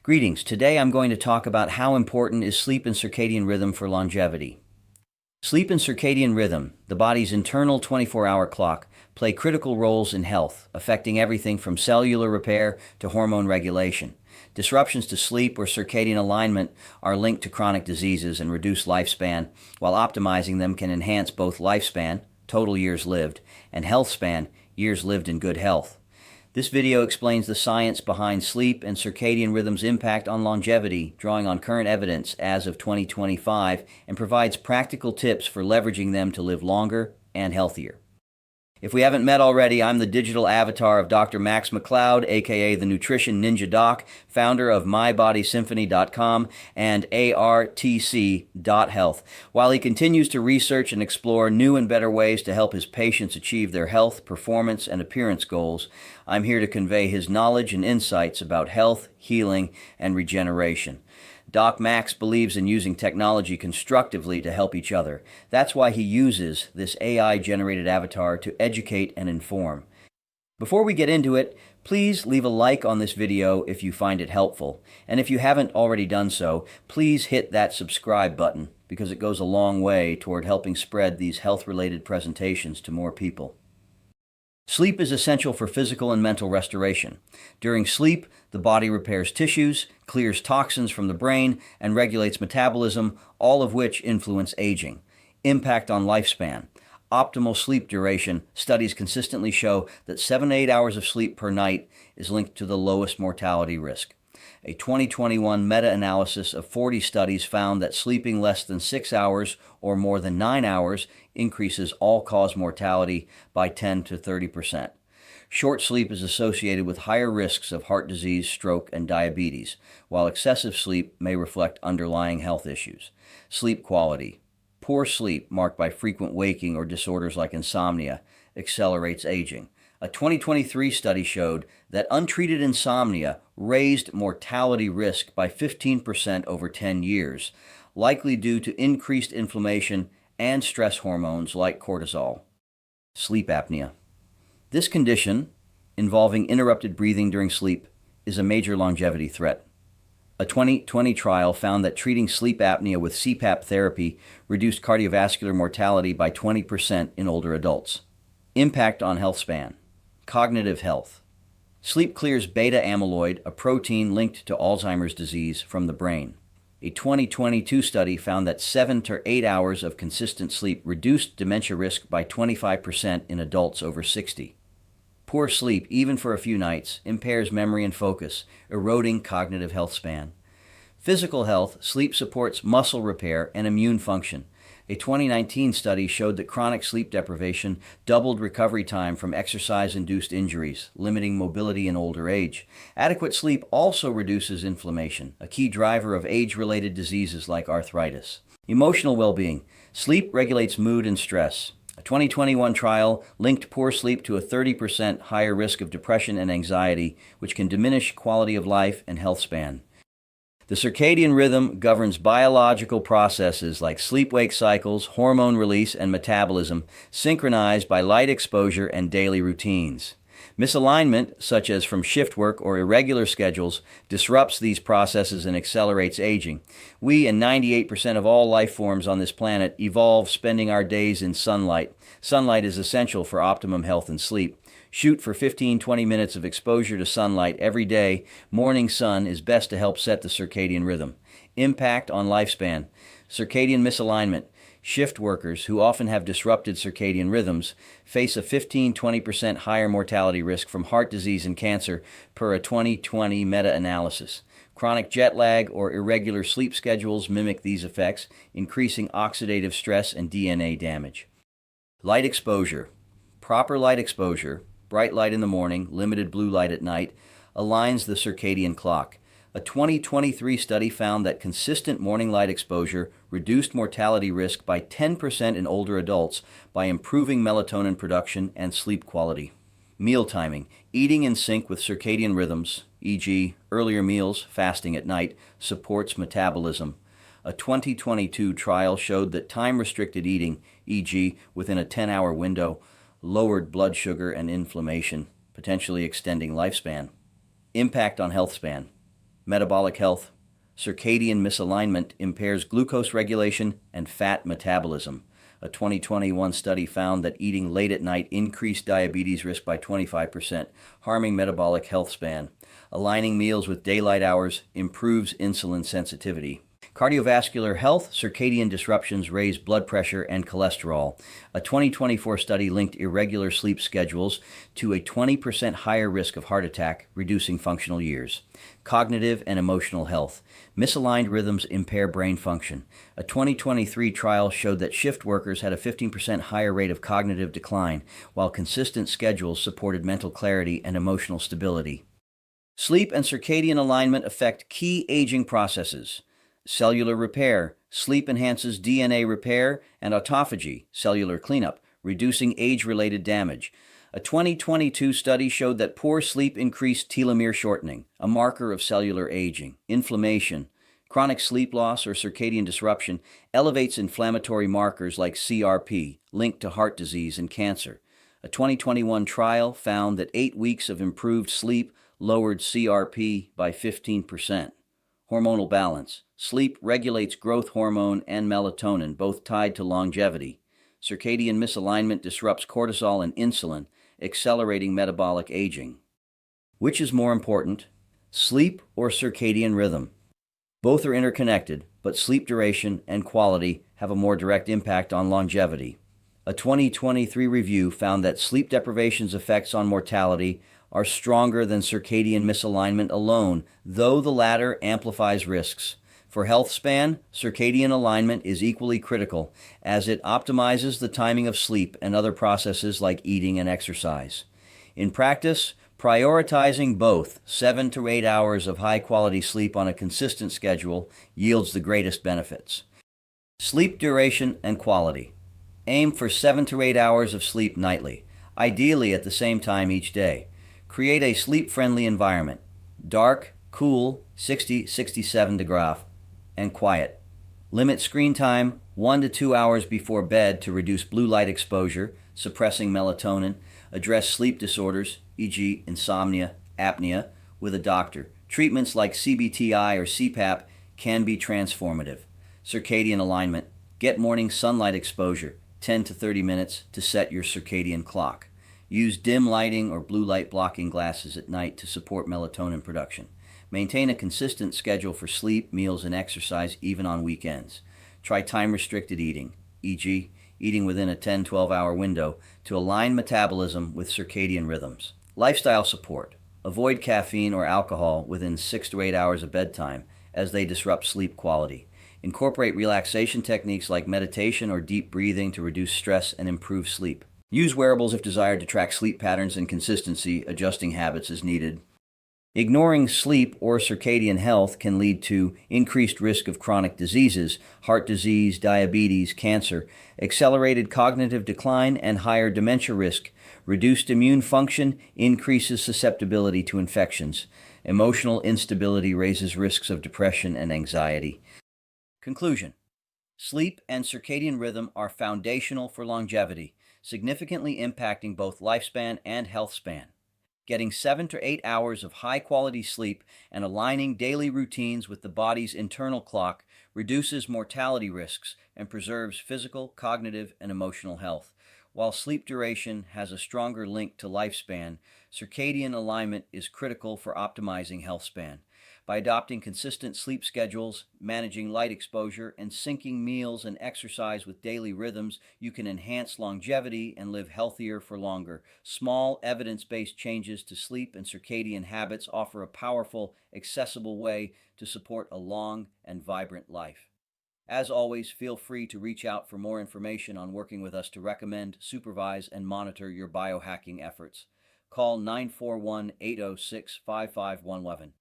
Greetings. Today I'm going to talk about how important is sleep and circadian rhythm for longevity. Sleep and circadian rhythm, the body's internal 24-hour clock, play critical roles in health, affecting everything from cellular repair to hormone regulation. Disruptions to sleep or circadian alignment are linked to chronic diseases and reduced lifespan, while optimizing them can enhance both lifespan, total years lived, and health span, years lived in good health. This video explains the science behind sleep and circadian rhythm's impact on longevity, drawing on current evidence as of 2025, and provides practical tips for leveraging them to live longer and healthier. If we haven't met already, I'm the digital avatar of Dr. Max McLeod, aka the Nutrition Ninja Doc, founder of MyBodySymphony.com and ARTC.Health. While he continues to research and explore new and better ways to help his patients achieve their health, performance, and appearance goals, I'm here to convey his knowledge and insights about health, healing, and regeneration. Doc Max believes in using technology constructively to help each other. That's why he uses this AI-generated avatar to educate and inform. Before we get into it, please leave a like on this video if you find it helpful. And if you haven't already done so, please hit that subscribe button because it goes a long way toward helping spread these health-related presentations to more people. Sleep is essential for physical and mental restoration. During sleep, the body repairs tissues, clears toxins from the brain, and regulates metabolism, all of which influence aging. Impact on lifespan. Optimal sleep duration. Studies consistently show that 7 to 8 hours of sleep per night is linked to the lowest mortality risk. A 2021 meta-analysis of 40 studies found that sleeping less than 6 hours or more than 9 hours increases all-cause mortality by 10 to 30%. Short sleep is associated with higher risks of heart disease, stroke, and diabetes, while excessive sleep may reflect underlying health issues. Sleep quality. Poor sleep, marked by frequent waking or disorders like insomnia, accelerates aging. A 2023 study showed that untreated insomnia raised mortality risk by 15% over 10 years, likely due to increased inflammation and stress hormones like cortisol. Sleep apnea. This condition, involving interrupted breathing during sleep, is a major longevity threat. A 2020 trial found that treating sleep apnea with CPAP therapy reduced cardiovascular mortality by 20% in older adults. Impact on health span. Cognitive health. Sleep clears beta amyloid, a protein linked to Alzheimer's disease, from the brain. A 2022 study found that 7 to 8 hours of consistent sleep reduced dementia risk by 25% in adults over 60. Poor sleep, even for a few nights, impairs memory and focus, eroding cognitive health span. Physical health. Sleep supports muscle repair and immune function. A 2019 study showed that chronic sleep deprivation doubled recovery time from exercise-induced injuries, limiting mobility in older age. Adequate sleep also reduces inflammation, a key driver of age-related diseases like arthritis. Emotional well-being. Sleep regulates mood and stress. A 2021 trial linked poor sleep to a 30% higher risk of depression and anxiety, which can diminish quality of life and health span. The circadian rhythm governs biological processes like sleep-wake cycles, hormone release, and metabolism, synchronized by light exposure and daily routines. Misalignment, such as from shift work or irregular schedules, disrupts these processes and accelerates aging. We and 98% of all life forms on this planet evolve spending our days in sunlight. Sunlight is essential for optimum health and sleep. Shoot for 15-20 minutes of exposure to sunlight every day. Morning sun is best to help set the circadian rhythm. Impact on lifespan. Circadian misalignment. Shift workers, who often have disrupted circadian rhythms, face a 15-20% higher mortality risk from heart disease and cancer per a 2020 meta-analysis. Chronic jet lag or irregular sleep schedules mimic these effects, increasing oxidative stress and DNA damage. Light exposure. Proper light exposure, bright light in the morning, limited blue light at night, aligns the circadian clock. A 2023 study found that consistent morning light exposure reduced mortality risk by 10% in older adults by improving melatonin production and sleep quality. Meal timing. Eating in sync with circadian rhythms, e.g., earlier meals, fasting at night, supports metabolism. A 2022 trial showed that time-restricted eating, e.g., within a 10-hour window, lowered blood sugar and inflammation, potentially extending lifespan. Impact on health span. metabolic health. Circadian misalignment impairs glucose regulation and fat metabolism. A 2021 study found that eating late at night increased diabetes risk by 25%, harming metabolic health span. Aligning meals with daylight hours improves insulin sensitivity. Cardiovascular health, circadian disruptions raise blood pressure and cholesterol. A 2024 study linked irregular sleep schedules to a 20% higher risk of heart attack, reducing functional years. Cognitive and emotional health. Misaligned rhythms impair brain function. A 2023 trial showed that shift workers had a 15% higher rate of cognitive decline, while consistent schedules supported mental clarity and emotional stability. Sleep and circadian alignment affect key aging processes. Cellular repair. Sleep enhances DNA repair and autophagy, cellular cleanup, reducing age-related damage. A 2022 study showed that poor sleep increased telomere shortening, a marker of cellular aging. Inflammation. Chronic sleep loss or circadian disruption elevates inflammatory markers like CRP, linked to heart disease and cancer. A 2021 trial found that 8 weeks of improved sleep lowered CRP by 15%. Hormonal balance. Sleep regulates growth hormone and melatonin, both tied to longevity. Circadian misalignment disrupts cortisol and insulin, accelerating metabolic aging. Which is more important, sleep or circadian rhythm? Both are interconnected, but sleep duration and quality have a more direct impact on longevity. A 2023 review found that sleep deprivation's effects on mortality are stronger than circadian misalignment alone, though the latter amplifies risks. For health span, circadian alignment is equally critical, as it optimizes the timing of sleep and other processes like eating and exercise. In practice, prioritizing both 7 to 8 hours of high-quality sleep on a consistent schedule yields the greatest benefits. Sleep duration and quality. Aim for 7 to 8 hours of sleep nightly, ideally at the same time each day. Create a sleep-friendly environment. Dark, cool, 60-67 degrees, and quiet. Limit screen time 1 to 2 hours before bed to reduce blue light exposure, suppressing melatonin. Address sleep disorders, e.g. insomnia, apnea, with a doctor. Treatments like CBTI or CPAP can be transformative. Circadian alignment. Get morning sunlight exposure, 10 to 30 minutes, to set your circadian clock. Use dim lighting or blue light blocking glasses at night to support melatonin production. Maintain a consistent schedule for sleep, meals, and exercise even on weekends. Try time-restricted eating, e.g., eating within a 10-12 hour window to align metabolism with circadian rhythms. Lifestyle support. Avoid caffeine or alcohol within 6 to 8 hours of bedtime, as they disrupt sleep quality. Incorporate relaxation techniques like meditation or deep breathing to reduce stress and improve sleep. Use wearables if desired to track sleep patterns and consistency, adjusting habits as needed. Ignoring sleep or circadian health can lead to increased risk of chronic diseases, heart disease, diabetes, cancer, accelerated cognitive decline, and higher dementia risk. Reduced immune function increases susceptibility to infections. Emotional instability raises risks of depression and anxiety. Conclusion. Sleep and circadian rhythm are foundational for longevity, significantly impacting both lifespan and health span. Getting 7 to 8 hours of high-quality sleep and aligning daily routines with the body's internal clock reduces mortality risks and preserves physical, cognitive, and emotional health. While sleep duration has a stronger link to lifespan, circadian alignment is critical for optimizing health span. By adopting consistent sleep schedules, managing light exposure, and syncing meals and exercise with daily rhythms, you can enhance longevity and live healthier for longer. Small, evidence-based changes to sleep and circadian habits offer a powerful, accessible way to support a long and vibrant life. As always, feel free to reach out for more information on working with us to recommend, supervise, and monitor your biohacking efforts. Call 941-806-5511.